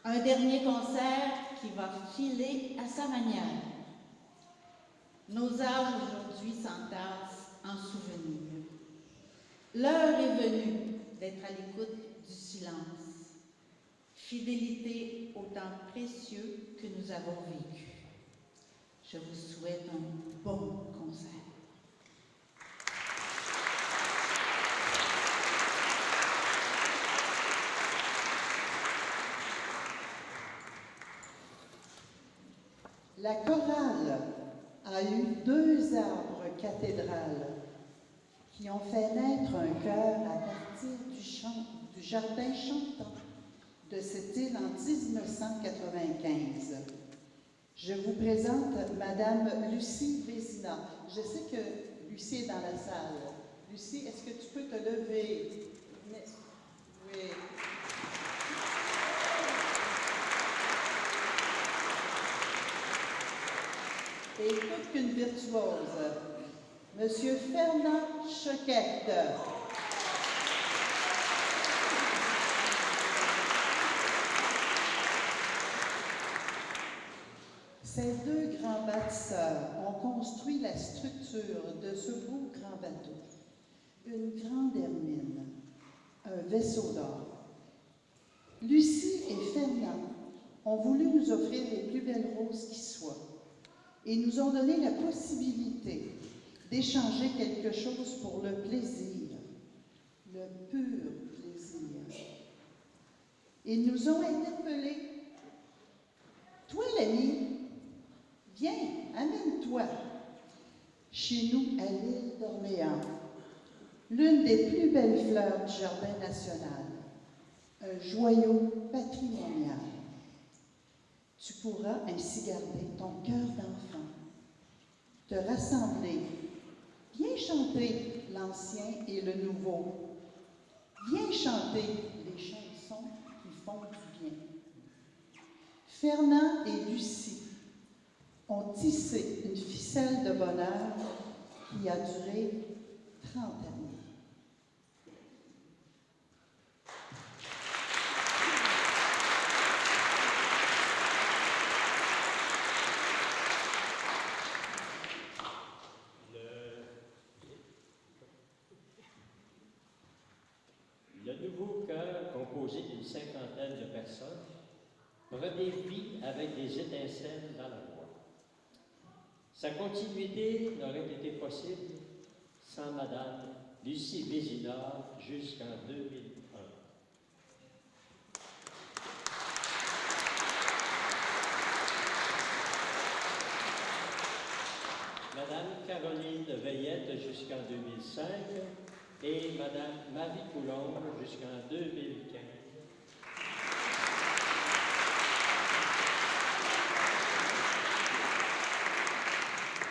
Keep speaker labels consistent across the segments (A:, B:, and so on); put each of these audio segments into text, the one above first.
A: Un dernier concert qui va filer à sa manière. Nos âges aujourd'hui s'entassent en souvenirs. L'heure est venue d'être à l'écoute du silence. Fidélité au temps précieux que nous avons vécu. Je vous souhaite un bon concert.
B: La chorale a eu 2 arbres cathédrales qui ont fait naître un chœur à partir du jardin chantant de cette île en 1995. Je vous présente Madame Lucie Vézina. Je sais que Lucie est dans la salle. Lucie, est-ce que tu peux te lever? Oui. Et toute qu'une virtuose, Monsieur Fernand Choquette. Ces 2 grands bâtisseurs ont construit la structure de ce beau grand bateau. Une grande hermine, un vaisseau d'or. Lucie et Fernand ont voulu nous offrir les plus belles roses qui soient et nous ont donné la possibilité d'échanger quelque chose pour le plaisir, le pur plaisir. Ils nous ont interpellés. Toi, l'ami, viens, amène-toi chez nous à l'île d'Orléans, l'une des plus belles fleurs du Jardin national, un joyau patrimonial. Tu pourras ainsi garder ton cœur d'enfant, te rassembler, viens chanter l'ancien et le nouveau, viens chanter les chansons qui font du bien. Fernand et Lucie ont tissé une ficelle de bonheur qui a duré 30 années.
C: Le nouveau chœur, composé d'une 50aine de personnes, prenait vie avec des étincelles dans la voix. Sa continuité n'aurait été possible sans Madame Lucie Vézina jusqu'en 2001. Madame Caroline Veillette jusqu'en 2005 et Madame Marie Coulombe jusqu'en 2015.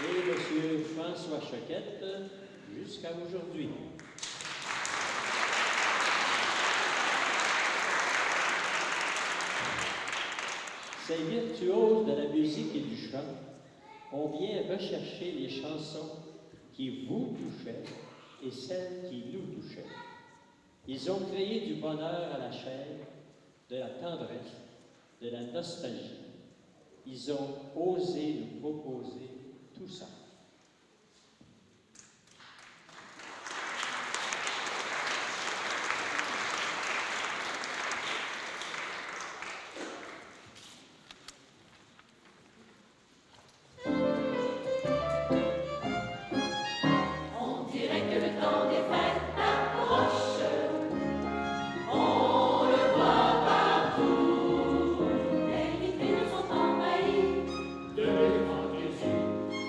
C: Et M. François Choquette jusqu'à aujourd'hui. Ces virtuoses de la musique et du chant ont bien recherché les chansons qui vous touchaient et celles qui nous touchaient. Ils ont créé du bonheur à la chair, de la tendresse, de la nostalgie. Ils ont osé nous proposer tout ça.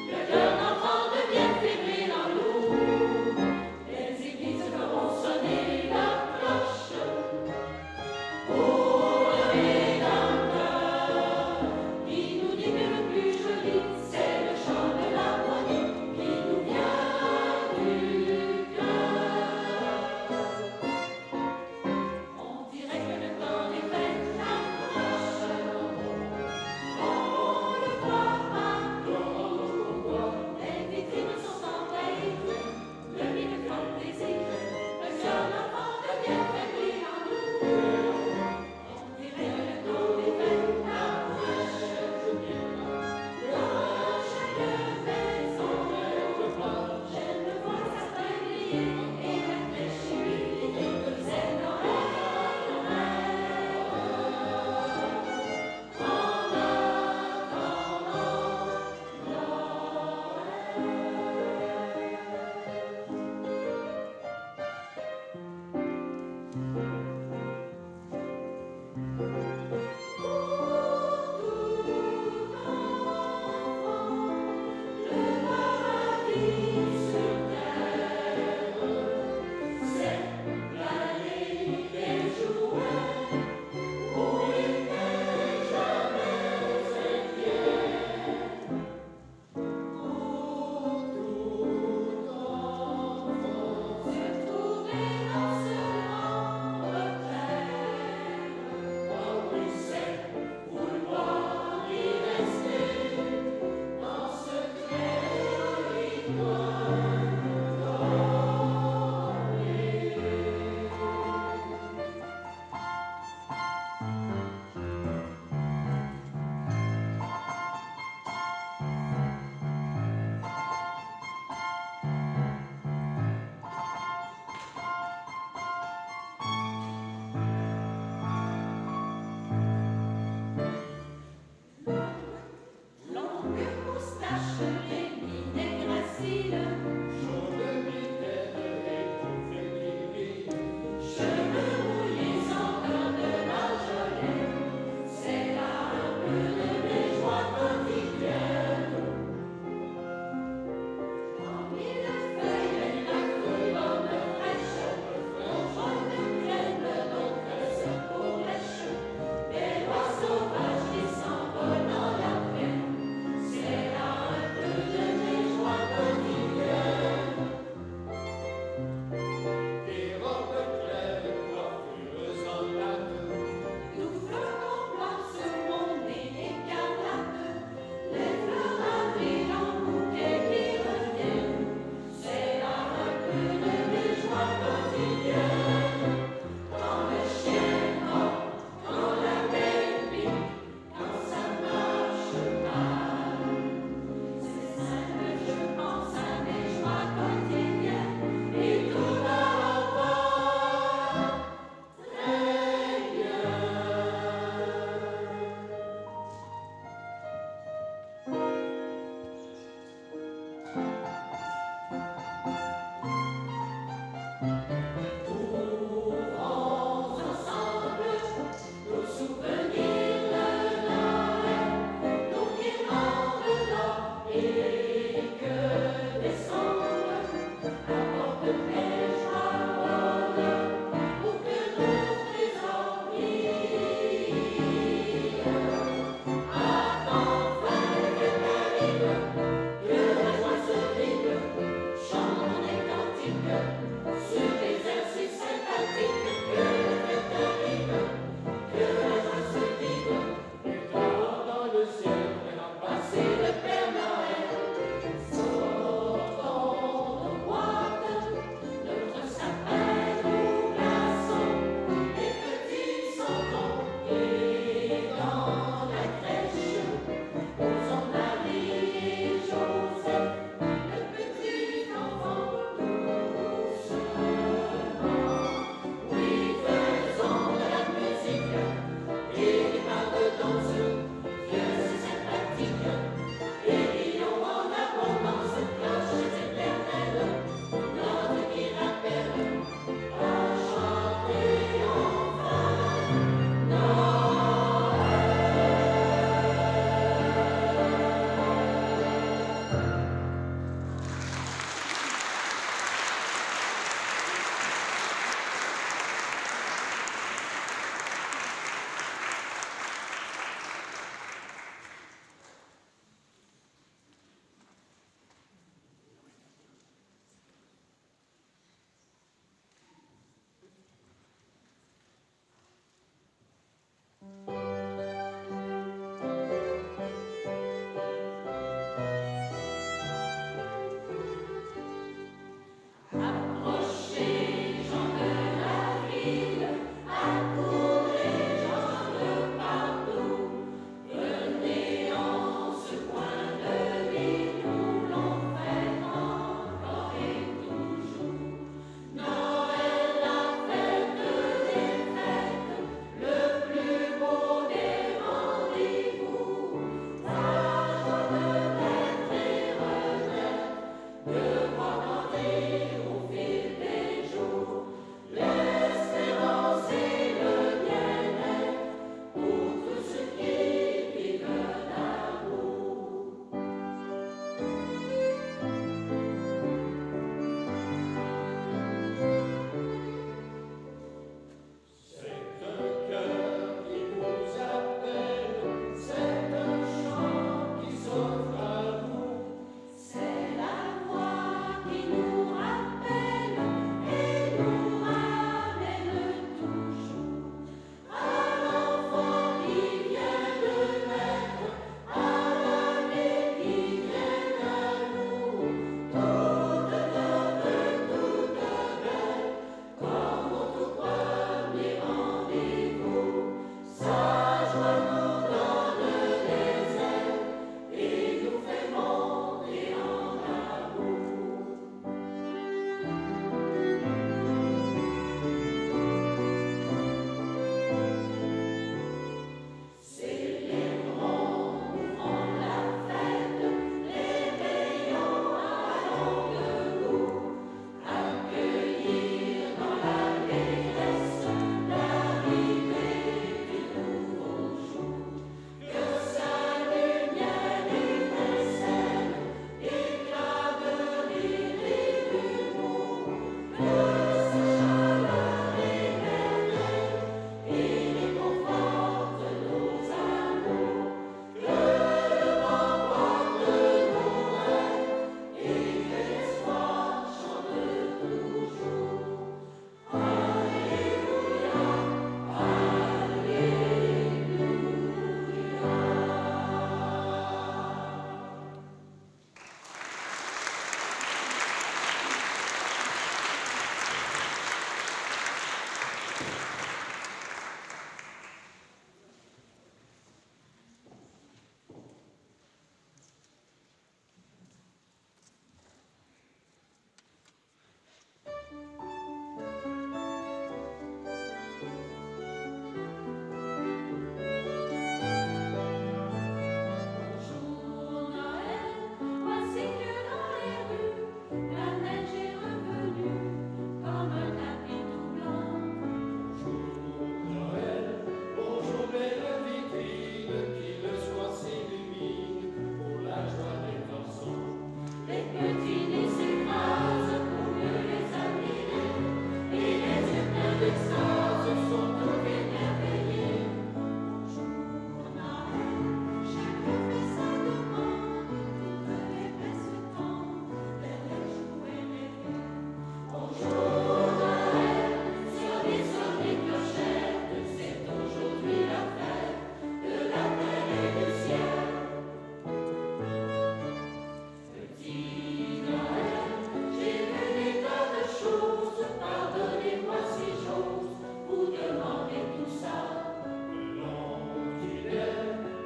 D: Le cœur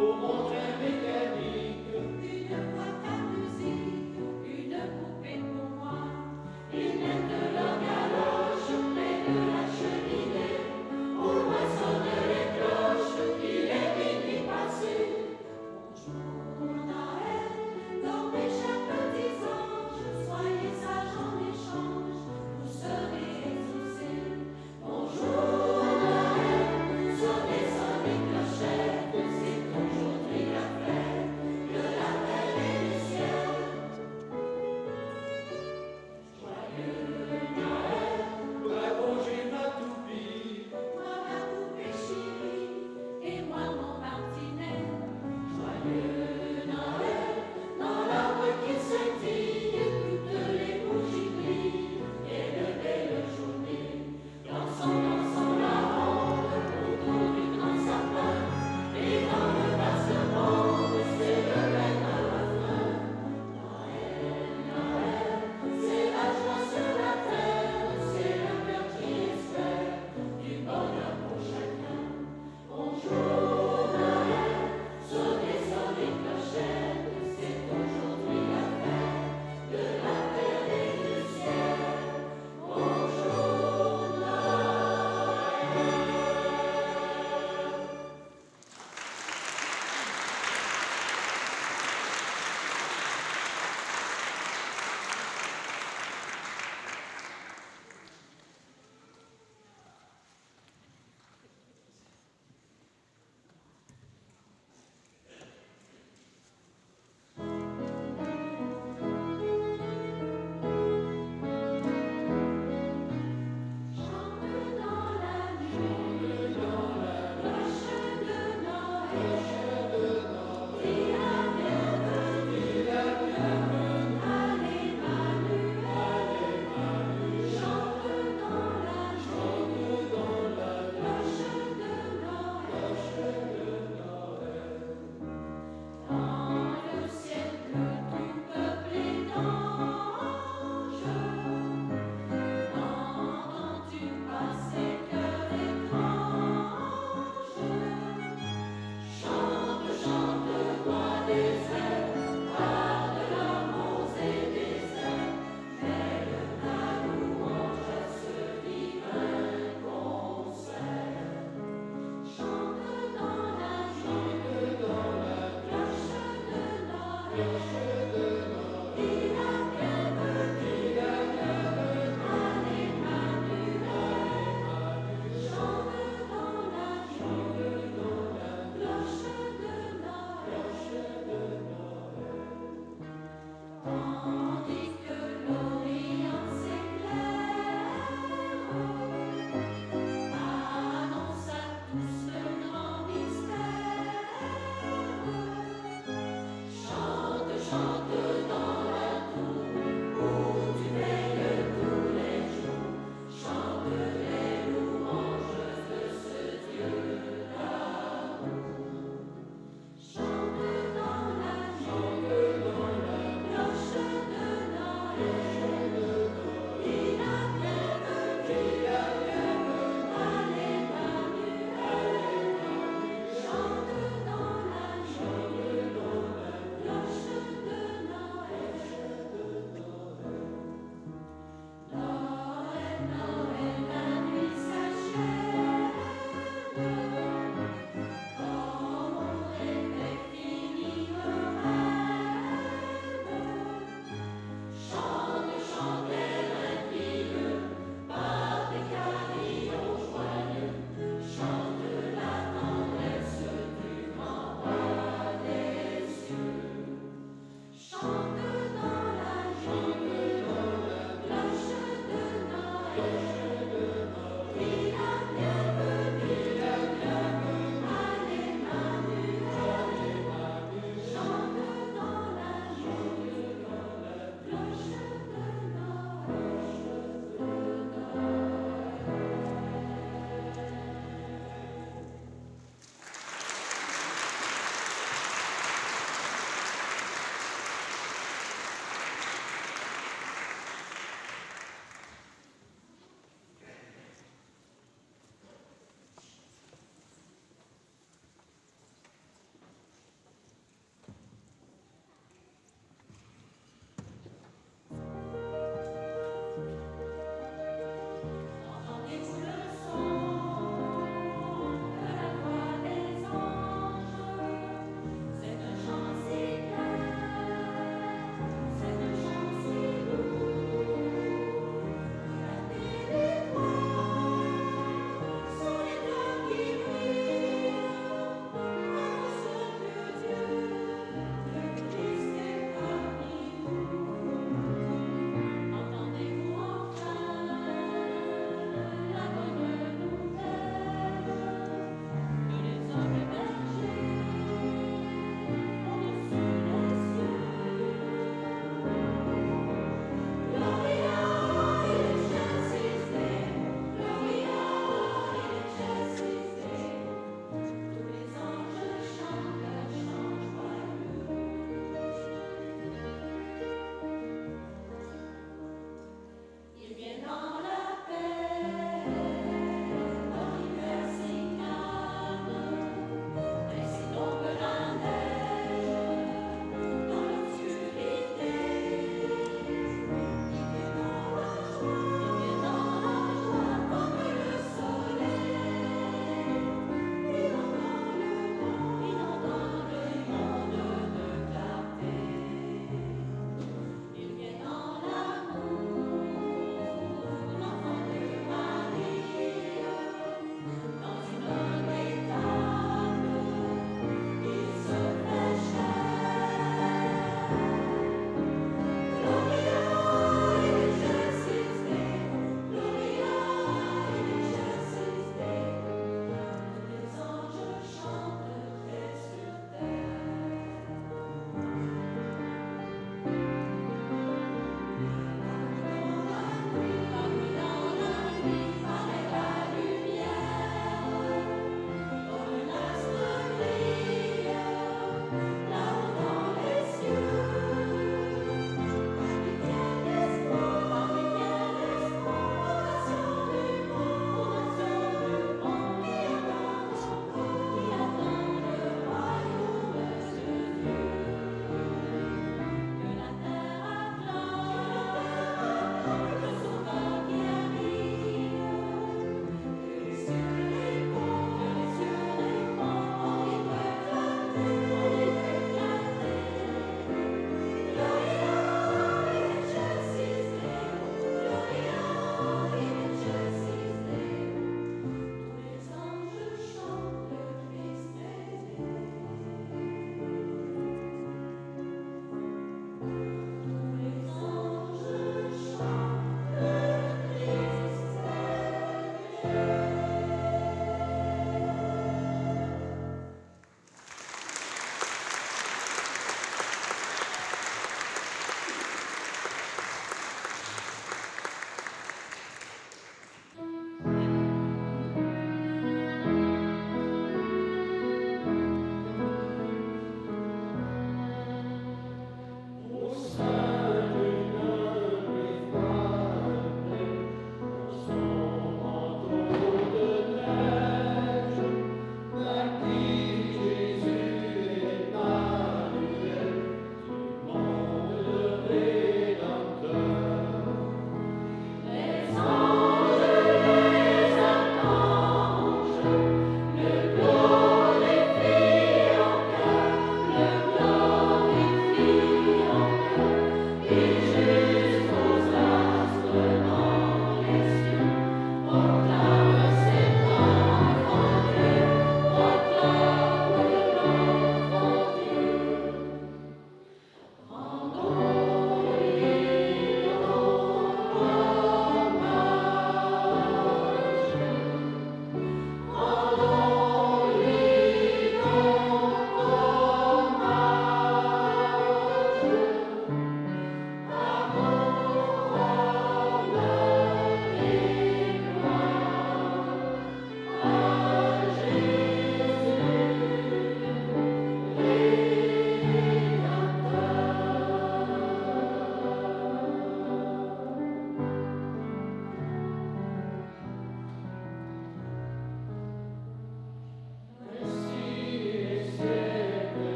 D: Pour mon train mécanique,
E: une boîte à musique, une poupée pour moi. Ils mettent leur galoche près de la cheminée. Au loin sonnent les cloches, il est minuit passé. Bonjour Noël, dormez chers petits anges, soyez sages en échange, vous serez exaucés. Bonjour Noël, sonnez, sonnez clochettes, c'est aujourd'hui la fête.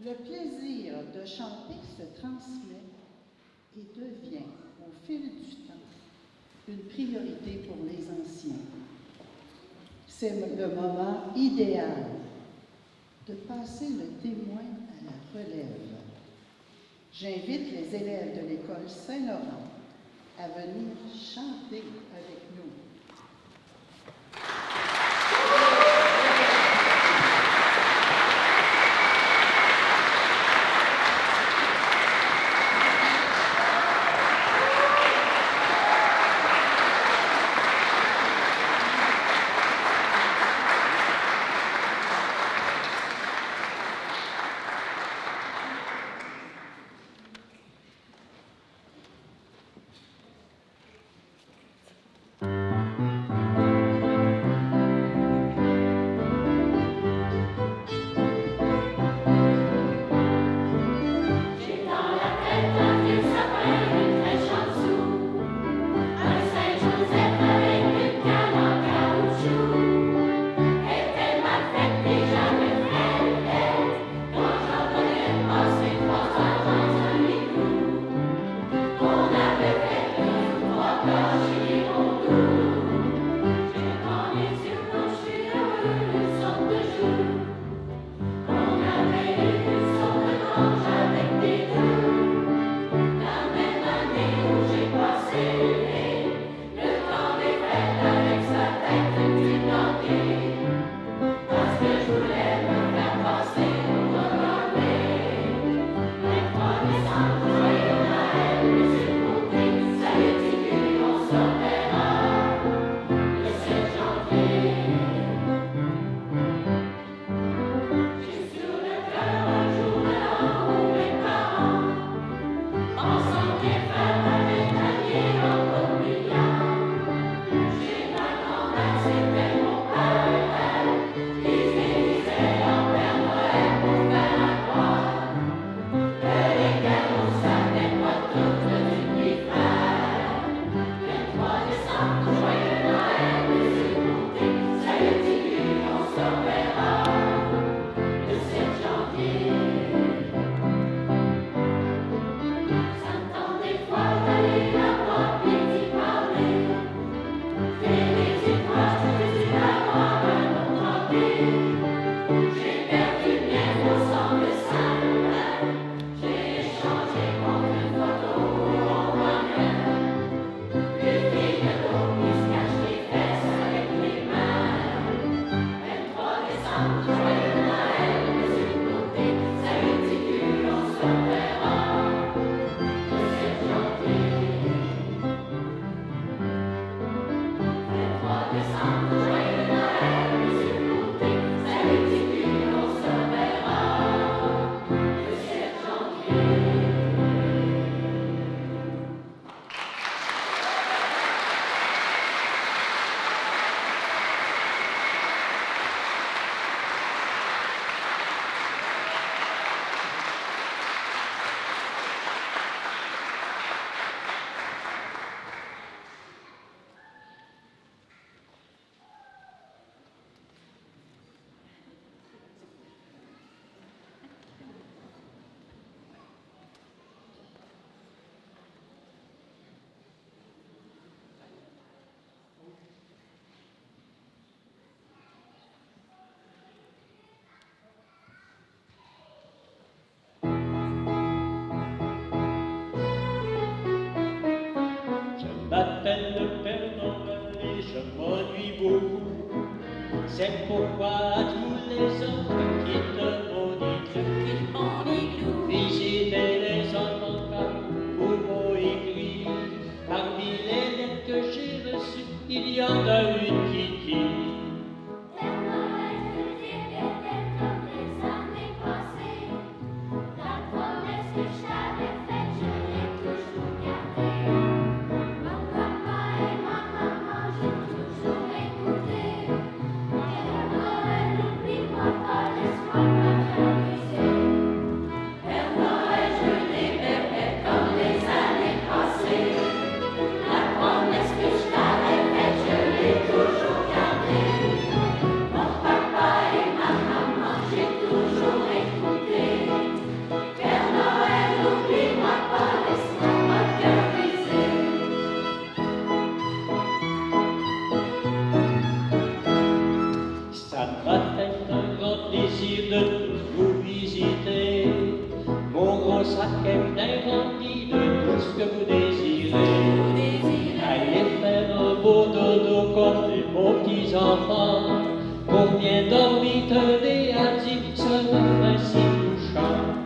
B: Le plaisir de chanter se transmet et devient, au fil du temps, une priorité pour les anciens. C'est le moment idéal de passer le témoin à la relève. J'invite les élèves de l'école Saint-Laurent à venir chanter avec nous.
C: m'appelle le Père Noël et je m'ennuie beaucoup. C'est pourquoi tous les hommes quittent mon igloo, visiter les enfants pour mon écrit. Parmi les lettres que j'ai reçues, il y en a une qui dit
E: La promesse que je t'avais faite, je l'ai toujours gardée.
C: les enfants. Pour bien dormir, tenez à dit ce refrain si touchant.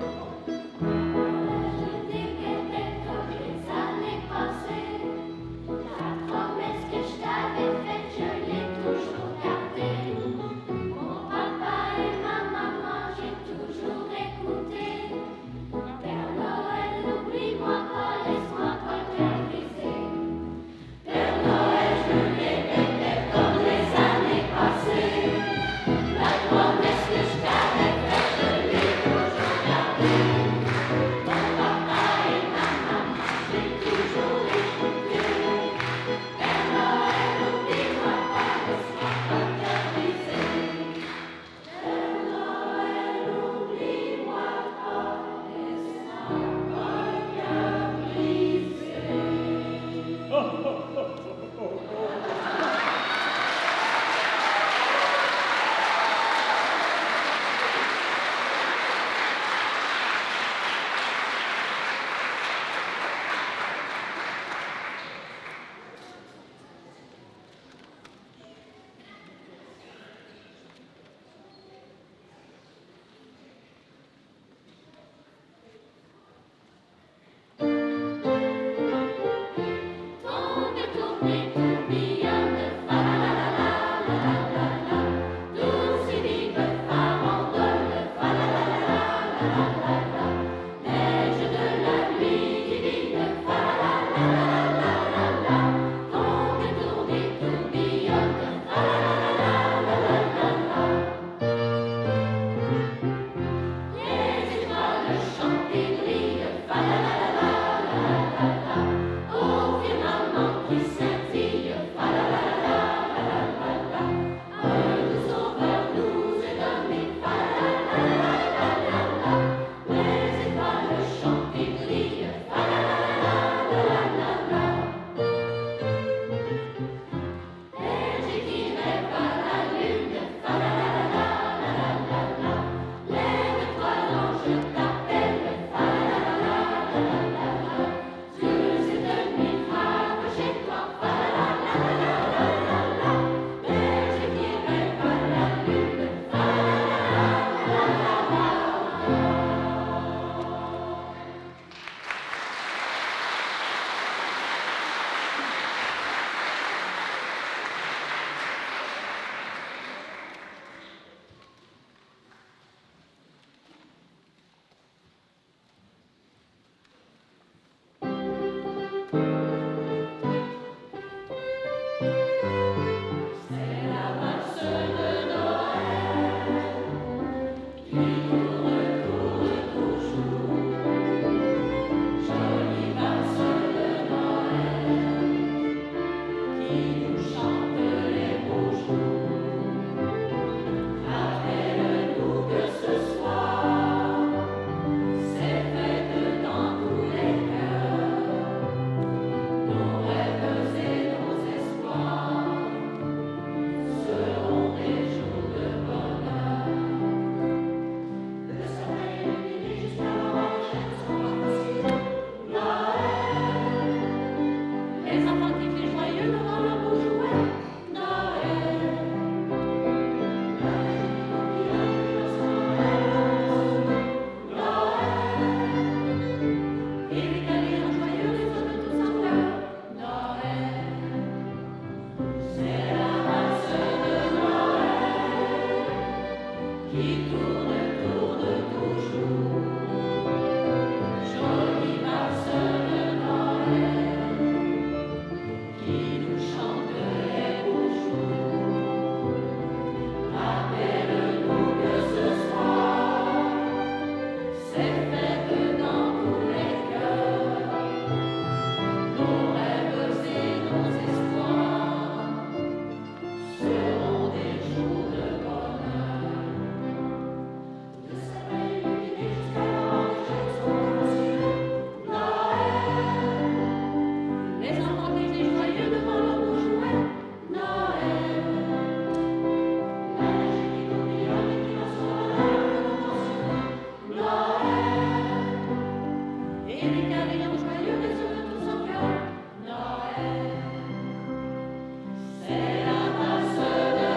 E: C'est la valse de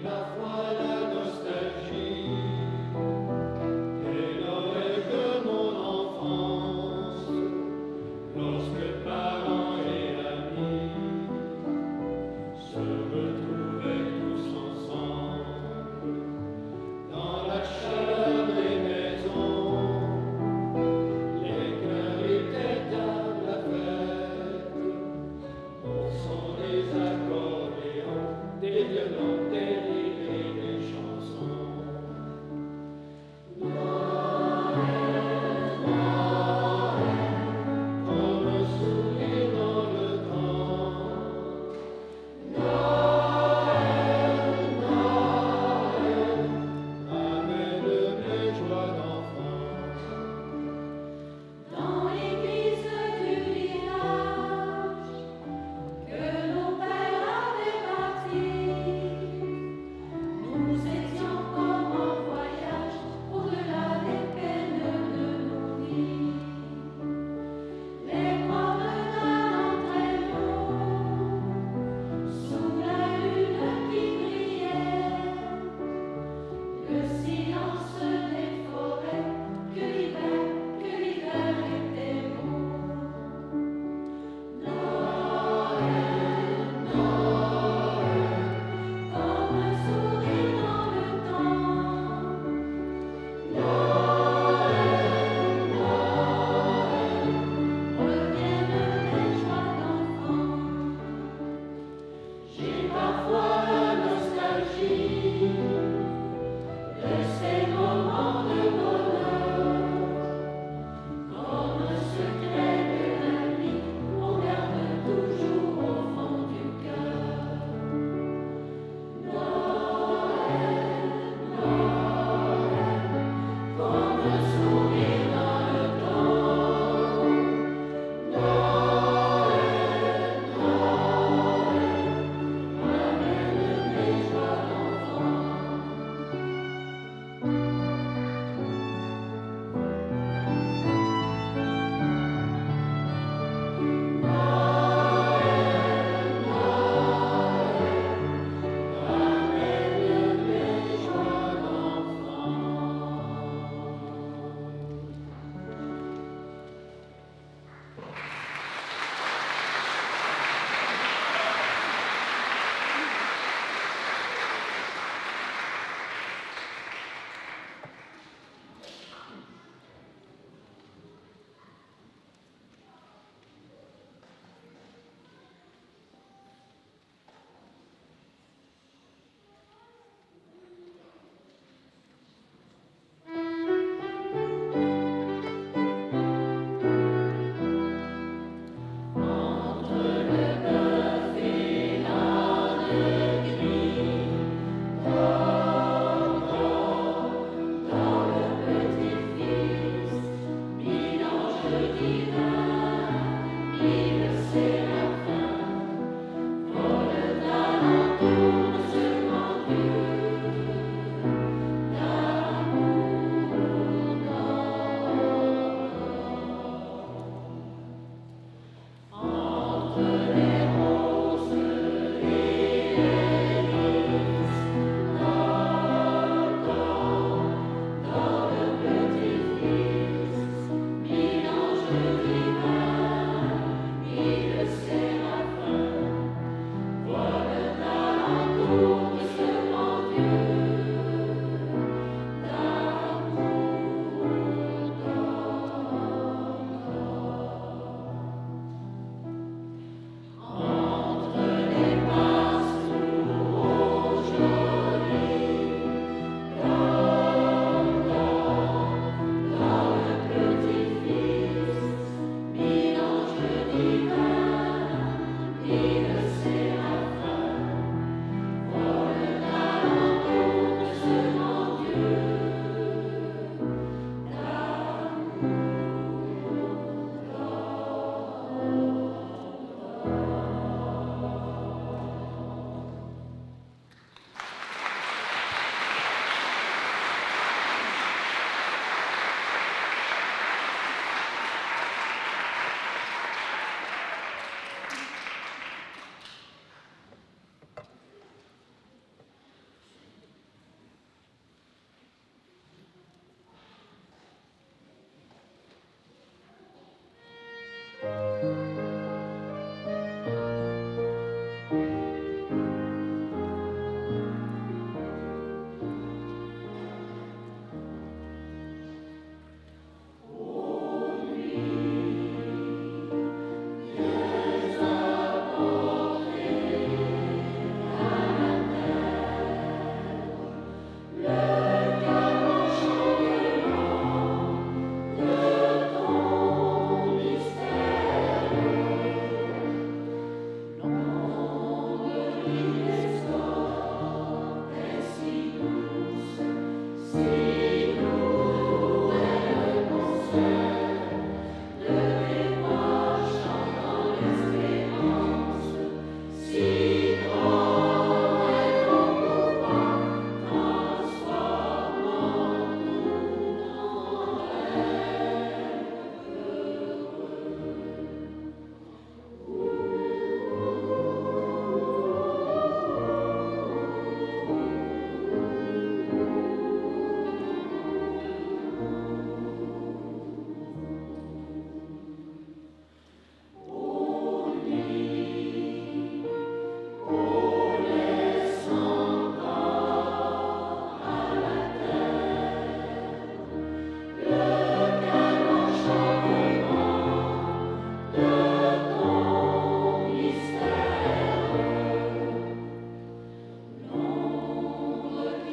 E: Dieu.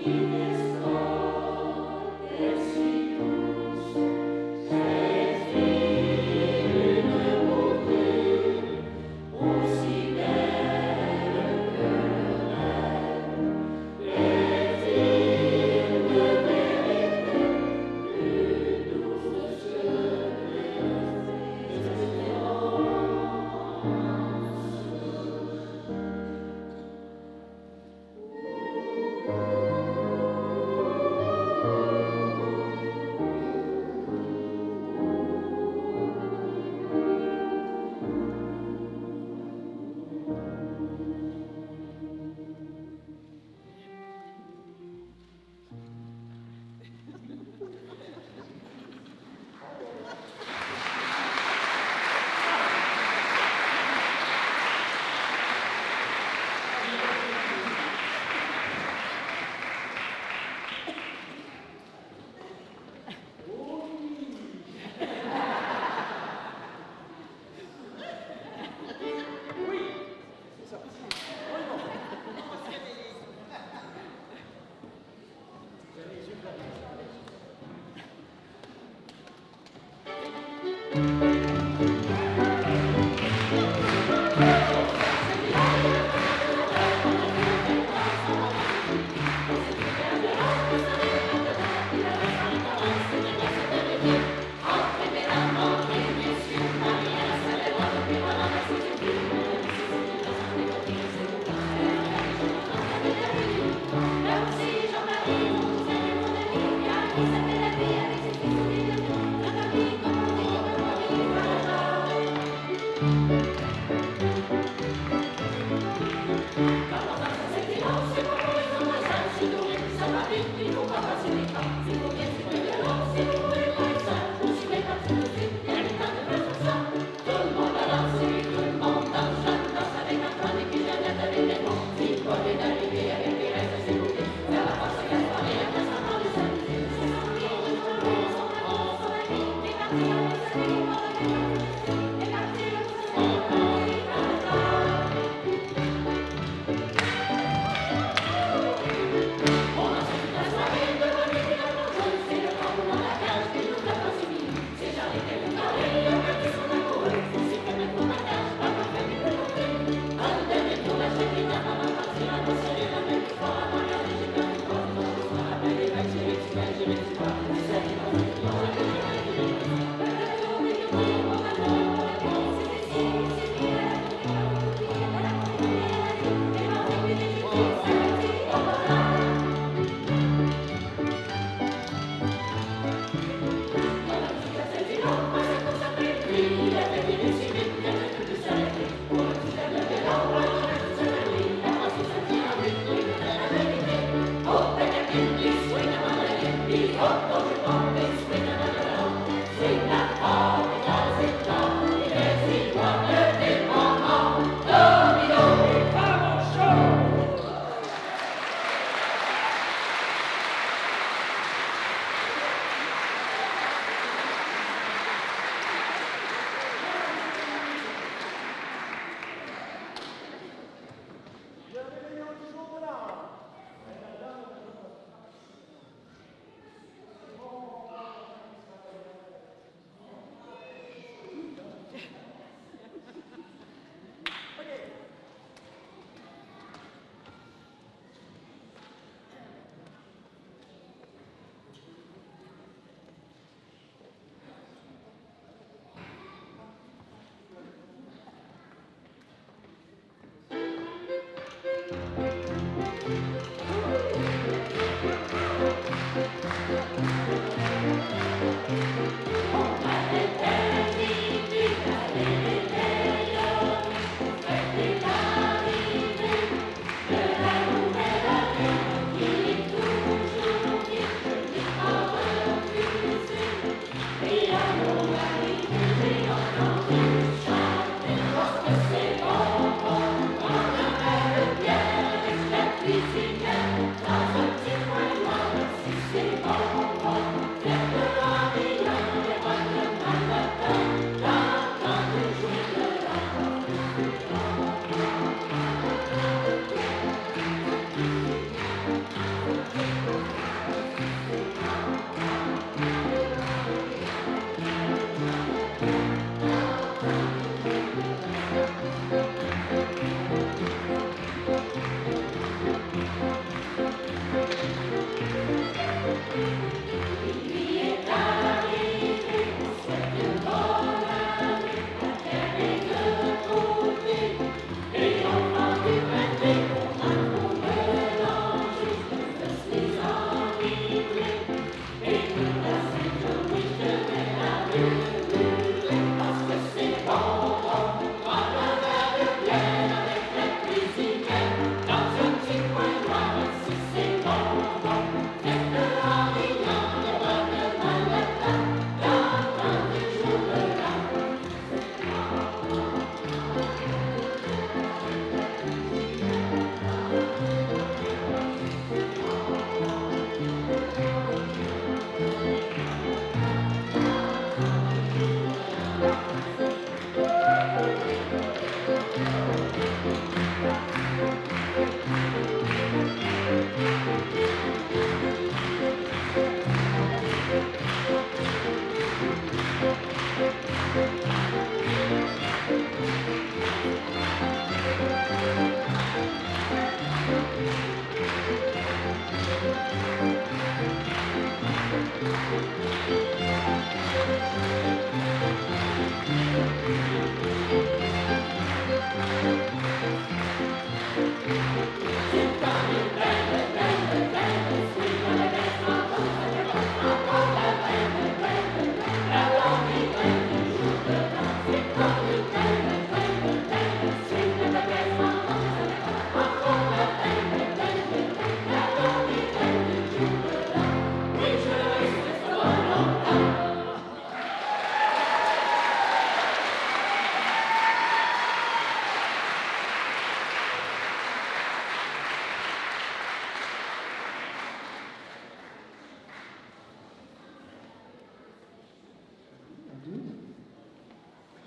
E: Thank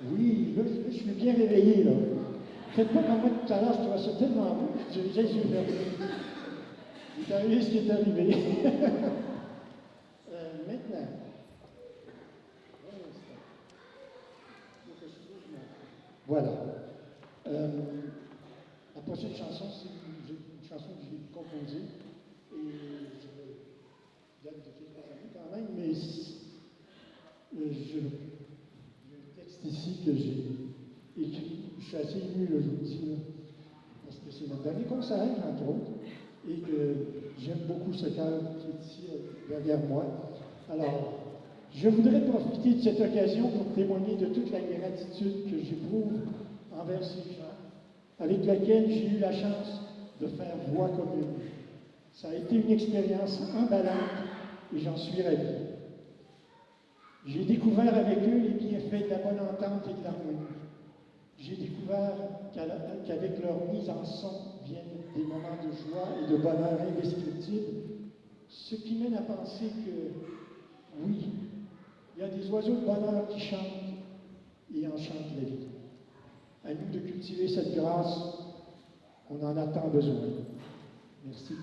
F: Oui, là, je suis bien réveillé, là. Faites pas comme moi tout à l'heure, je trouvais ça tellement beau, j'ai les yeux fermés. Il est arrivé ce qui est arrivé. Maintenant, voilà. La prochaine chanson, c'est une chanson que j'ai composée et je date de quelques années quand même, mais j'ai un texte ici que j'ai écrit. Je suis assez ému, là, je vous le dis, là, parce que c'est notre dernier concert, entre autres, et que j'aime beaucoup ce chœur qui est ici derrière moi. Alors, je voudrais profiter de cette occasion pour témoigner de toute la gratitude que j'éprouve envers ces gens avec lesquels j'ai eu la chance de faire voix commune. Ça a été une expérience emballante et j'en suis ravi. J'ai découvert avec eux les bienfaits de la bonne entente et de l'harmonie. J'ai découvert qu'avec leur mise en son viennent des moments de joie et de bonheur indescriptibles, ce qui mène à penser que, oui, il y a des oiseaux de bonheur qui chantent et enchantent la vie. À nous de cultiver cette grâce, on en a tant besoin. Merci.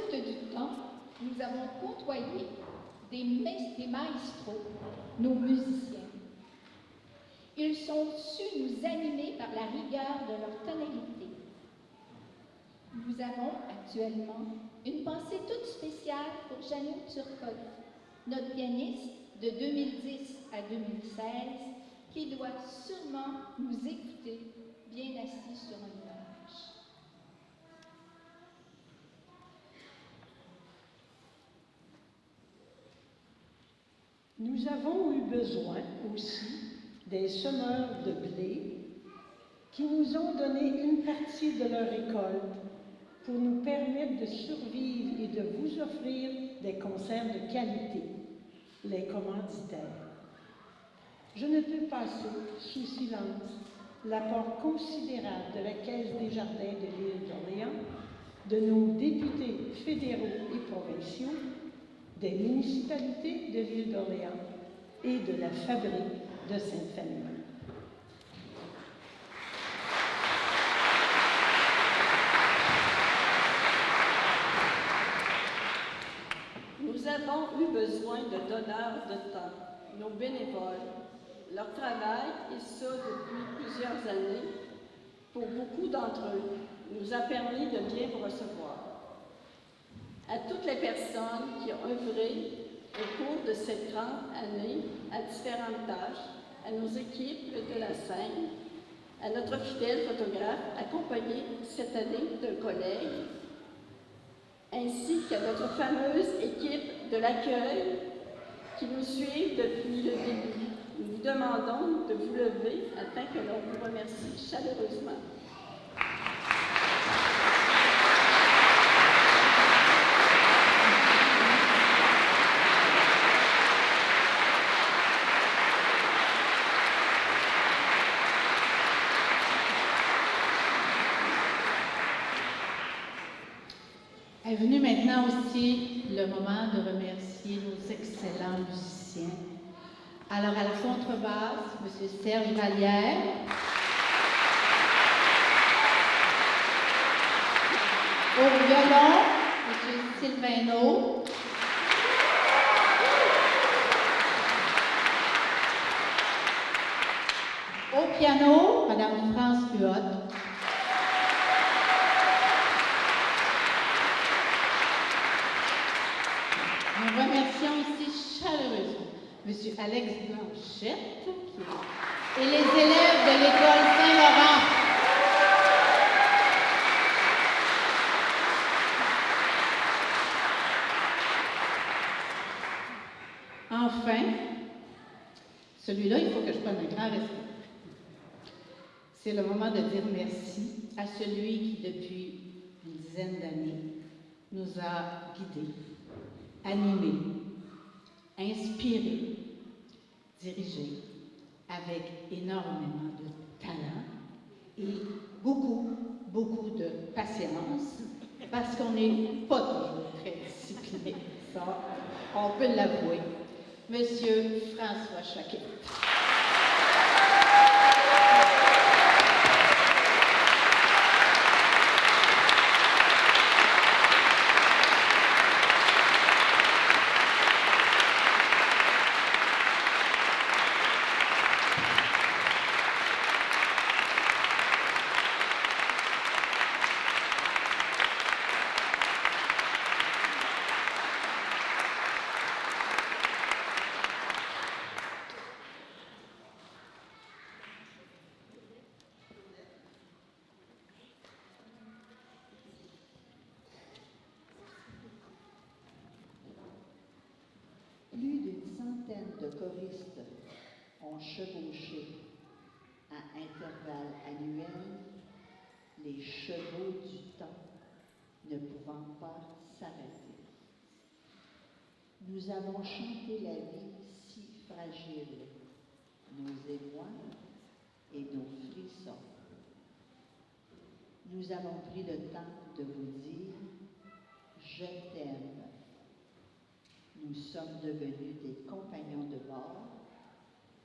G: route du temps, nous avons côtoyé des maestros, nos musiciens. Ils sont su nous animer par la rigueur de leur tonalité. Nous avons actuellement une pensée toute spéciale pour Jeannot Turcotte, notre pianiste de 2010 à 2016, qui doit sûrement nous écouter bien assis sur un nuage.
H: Nous avons eu besoin aussi des semeurs de blé qui nous ont donné une partie de leur récolte pour nous permettre de survivre et de vous offrir des conserves de qualité, les commanditaires. Je ne peux passer sous silence l'apport considérable de la Caisse des jardins de l'île d'Orléans, de nos députés fédéraux et provinciaux, des municipalités de l'île d'Orléans et de la fabrique de Sainte-Famille.
I: Nous avons eu besoin de donneurs de temps, nos bénévoles. Leur travail, et ça depuis plusieurs années, pour beaucoup d'entre eux, nous a permis de bien vous recevoir. À toutes les personnes qui ont œuvré au cours de ces 30 années à différentes tâches, à nos équipes de la scène, à notre fidèle photographe accompagné cette année d'un collègue, ainsi qu'à notre fameuse équipe de l'accueil qui nous suit depuis le début. Nous vous demandons de vous lever afin que l'on vous remercie chaleureusement.
A: Est venu maintenant aussi le moment de remercier nos excellents musiciens. Alors, à la contrebasse, M. Serge Vallière. Au violon, M. Sylvain Naud. Au piano, Mme France Huot. Nous remercions aussi chaleureusement M. Alex Blanchette et les élèves de l'école Saint-Laurent. Enfin, celui-là, il faut que je prenne un grand respect. C'est le moment de dire merci à celui qui, depuis une dizaine d'années, nous a guidés, animés, inspirés, dirigés avec énormément de talent et beaucoup de patience, parce qu'on n'est pas toujours très discipliné. Ça, on peut l'avouer. Monsieur François Chaquet.
B: Plus d'une centaine de choristes ont chevauché à intervalles annuels les chevaux du temps, ne pouvant pas s'arrêter. Nous avons chanté la vie si fragile, nos émois et nos frissons. Nous avons pris le temps de vous dire « Je t'aime ». Nous sommes devenus des compagnons de bord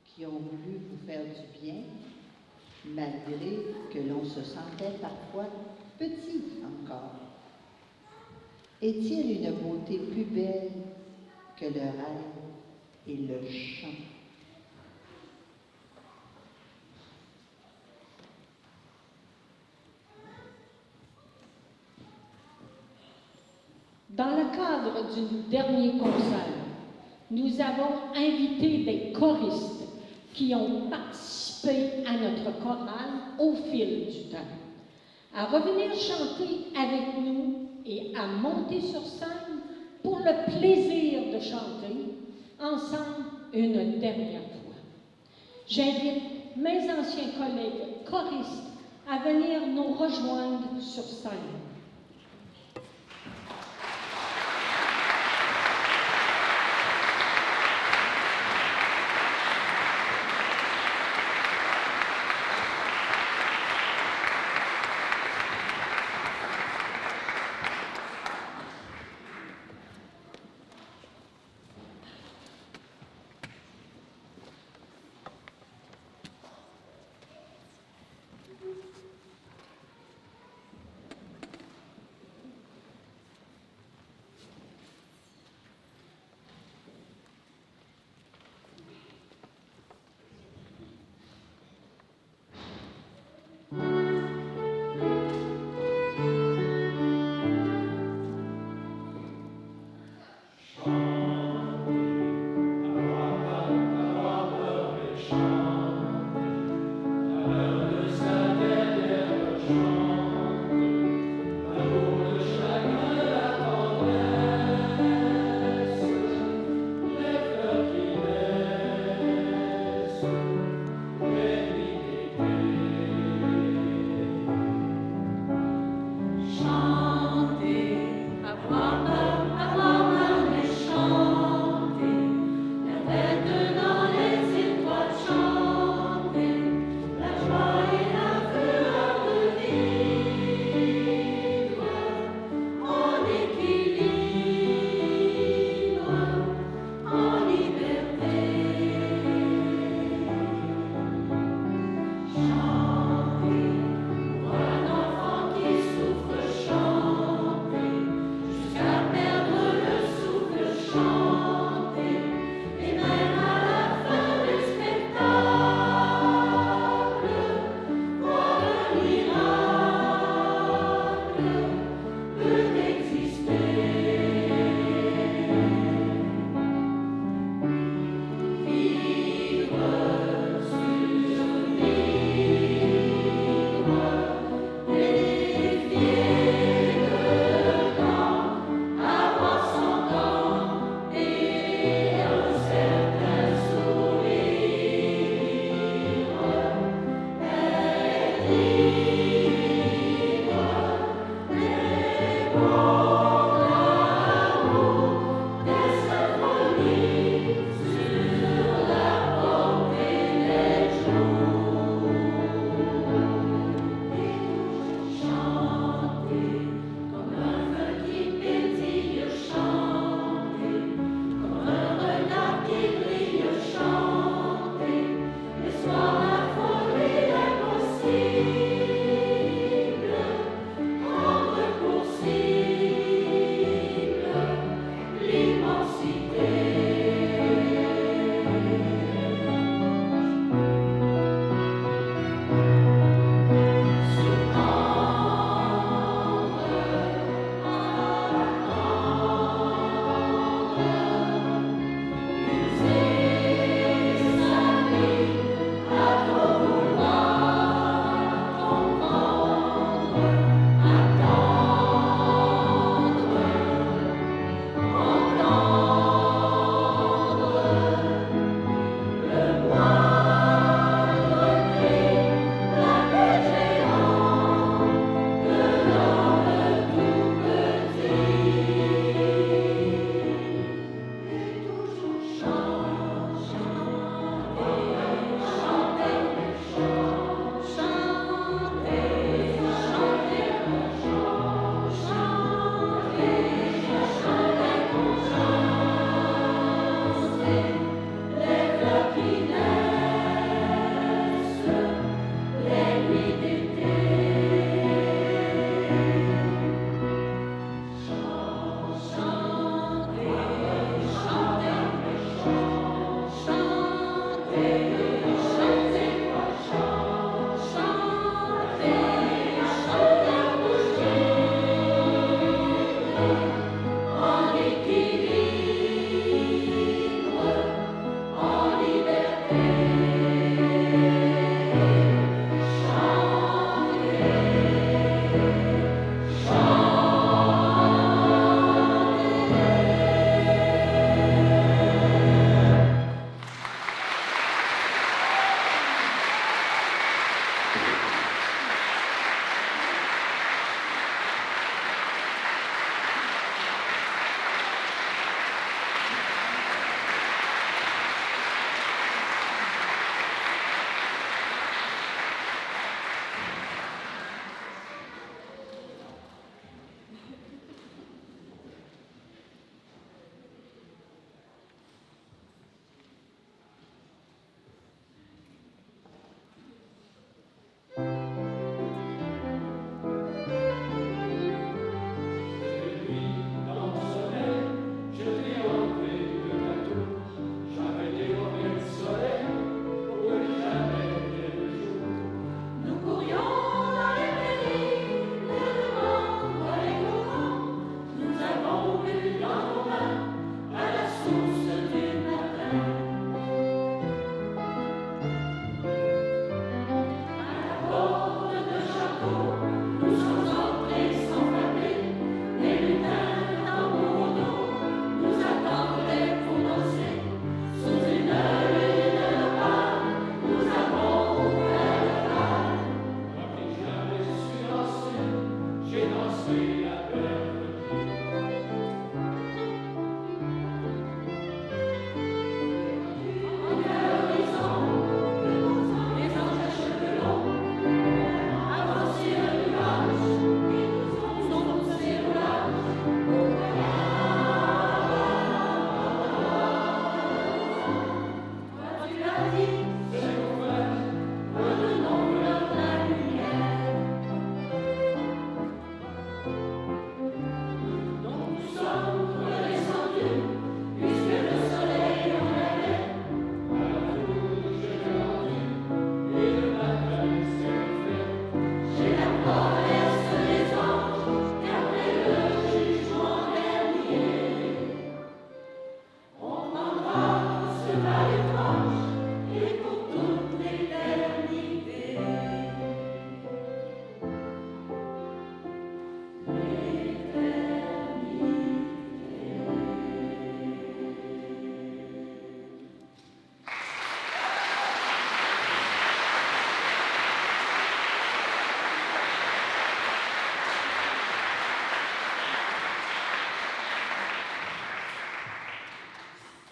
B: qui ont voulu vous faire du bien, malgré que l'on se sentait parfois petit encore. Est-il une beauté plus belle que le rêve et le chant?
J: Dans le cadre du dernier concert, nous avons invité des choristes qui ont participé à notre chorale au fil du temps à revenir chanter avec nous et à monter sur scène pour le plaisir de chanter ensemble une dernière fois. J'invite mes anciens collègues choristes à venir nous rejoindre sur scène.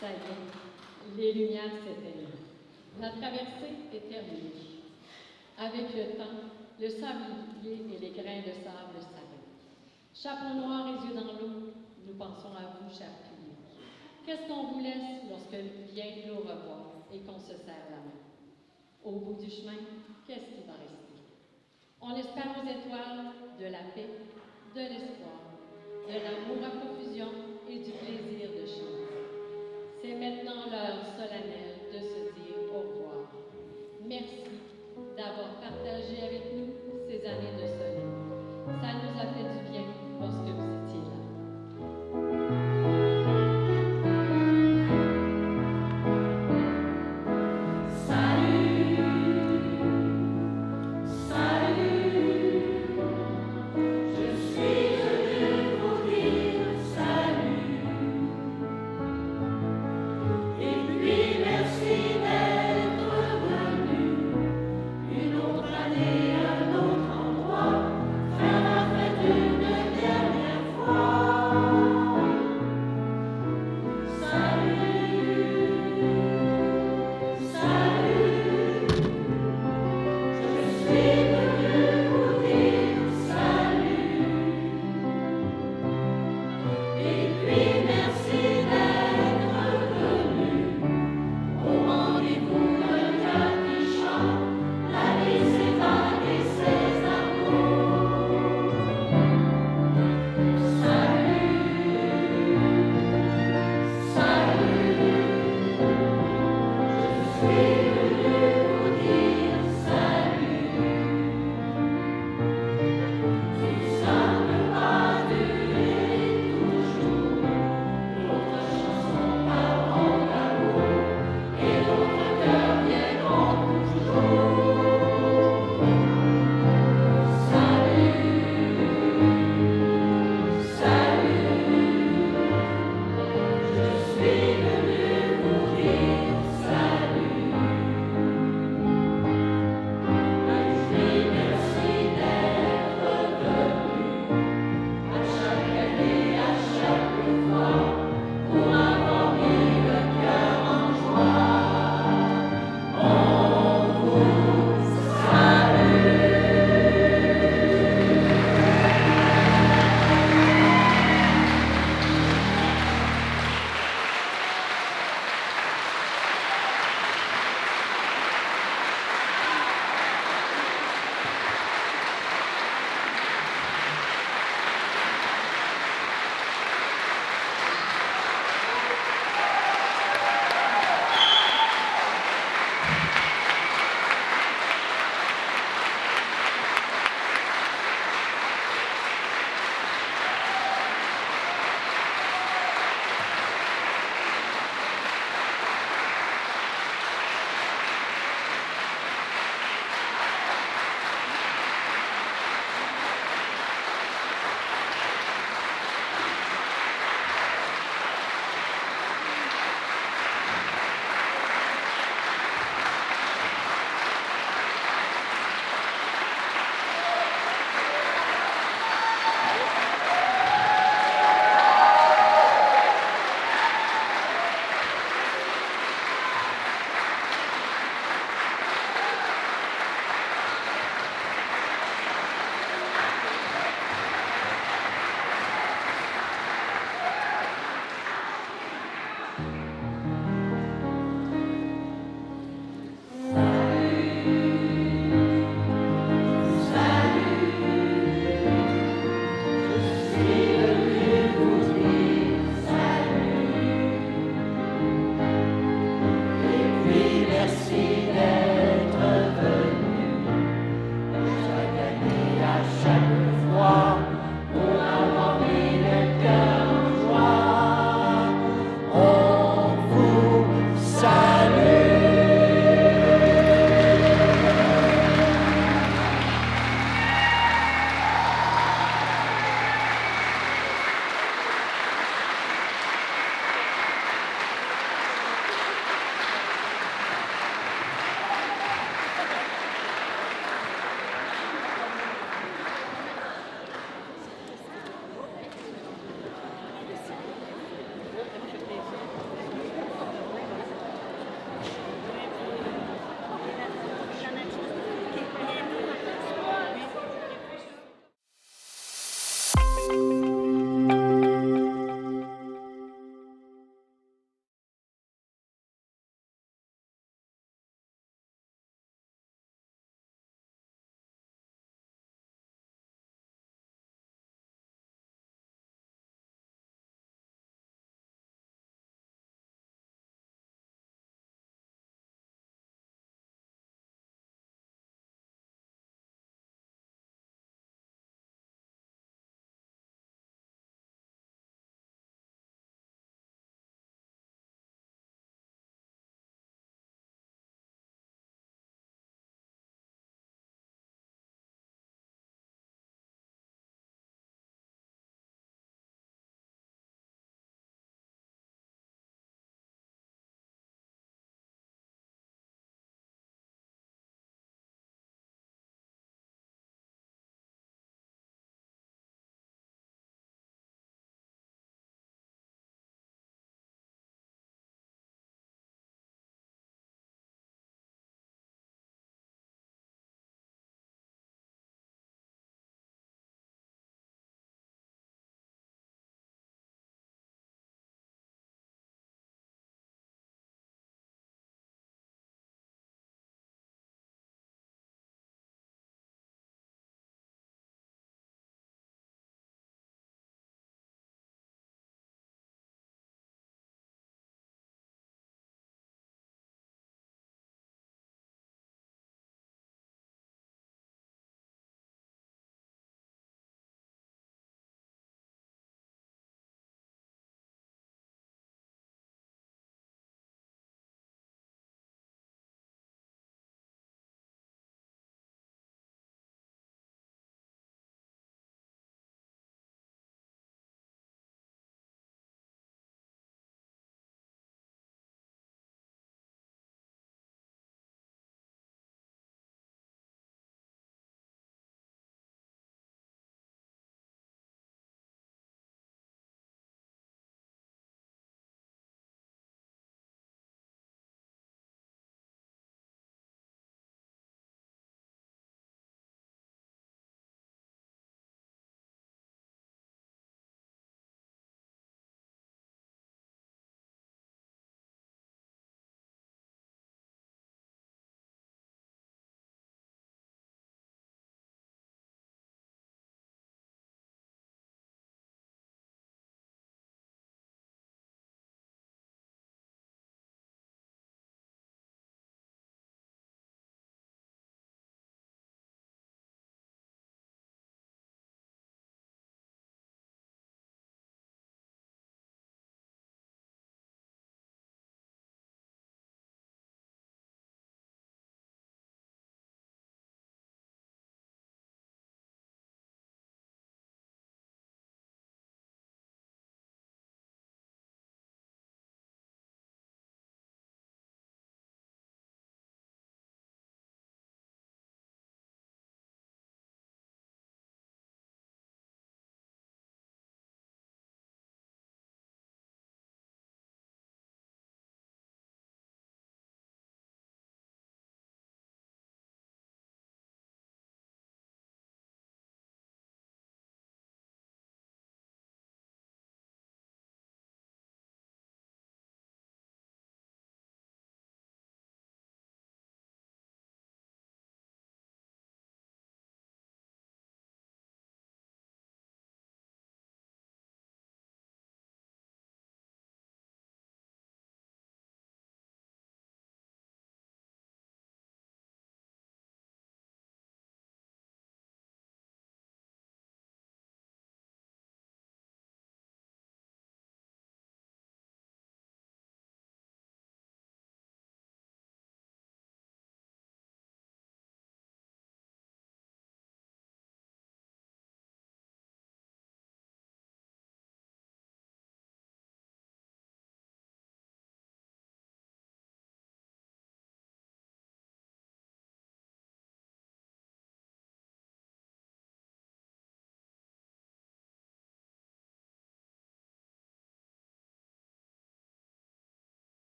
J: Ça y est, les lumières s'éteignent. La traversée est terminée. Avec le temps, le sablier et les grains de sable s'arrêtent. Chapeau noir et yeux dans l'eau, nous pensons à vous, chers public. Qu'est-ce qu'on vous laisse lorsque vient l'au revoir et qu'on se serre la main? Au bout du chemin, qu'est-ce qui va rester? On espère aux étoiles de la paix, de l'espoir, de l'amour à profusion et du plaisir